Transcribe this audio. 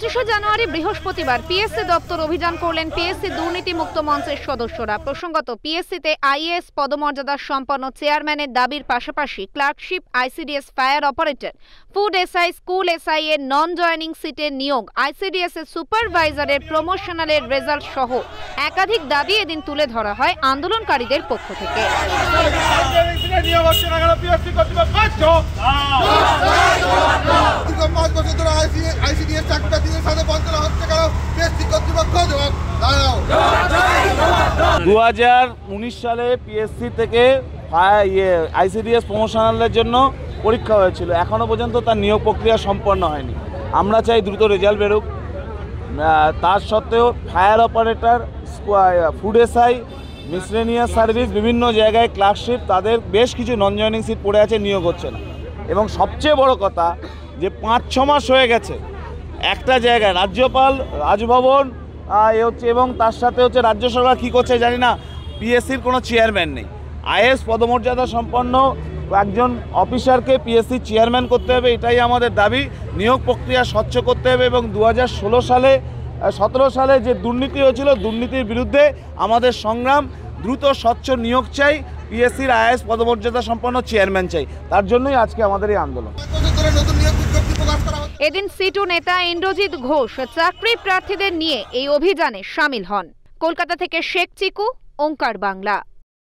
25শে জানুয়ারি বৃহস্পতিবার পিএসসি দপ্তর অভিযান করলেন পিএসসি দুর্নীতি মুক্ত মঞ্চের সদস্যরা। প্রসঙ্গত, পিএসসিতে আইএএস পদমর্যাদা সম্পন্ন চেয়ারম্যানের দাবির পাশাপাশি clerkship, ICDS fire operator, food SI, school SI এর নন জয়েনিং সিটের নিয়োগ, আইসিডিএস এর সুপারভাইজারের প্রমোশনালের রেজাল্ট সহ একাধিক দাবি এদিন তুলে ধরা হয় আন্দোলনকারীদের পক্ষ থেকে। সালে পিএসসি থেকে আইসিডিএস প্রমোশনালের জন্য পরীক্ষা হয়েছিল, এখনো পর্যন্ত তার নিয়োগ প্রক্রিয়া সম্পন্ন হয়নি। আমরা চাই দ্রুত রেজাল্ট বেরোক। তার সত্ত্বেও fire operator, food SI, miscellaneous service, বিভিন্ন জায়গায় ক্লার্কশিপ, তাদের বেশ কিছু নন জয়েনিং সিট পড়ে আছে, নিয়োগ হচ্ছে না। এবং সবচেয়ে বড় কথা যে 5-6 মাস হয়ে গেছে একটা জায়গায় রাজ্যপাল, রাজভবন এবং তার সাথে রাজ্য সরকার কী করছে জানি না, পিএসসির কোনো চেয়ারম্যান নেই। আইএএস পদমর্যাদা সম্পন্ন একজন অফিসারকে পিএসসির চেয়ারম্যান করতে হবে, এটাই আমাদের দাবি। নিয়োগ প্রক্রিয়া স্বচ্ছ করতে হবে এবং 2017 সালে যে দুর্নীতি হয়েছিল, দুর্নীতির বিরুদ্ধে আমাদের সংগ্রাম। দ্রুত স্বচ্ছ নিয়োগ চাই, পিএসসির আইএএস পদমর্যাদা সম্পন্ন চেয়ারম্যান চাই। তার জন্যই আজকে আমাদের এই আন্দোলন। এদিন সিটু নেতা ইন্দ্রজিৎ ঘোষ চাকরি প্রার্থীদের নিয়ে এই অভিযানে সামিল হন। কলকাতা থেকে শেখ চিকু, ওঙ্কার বাংলা।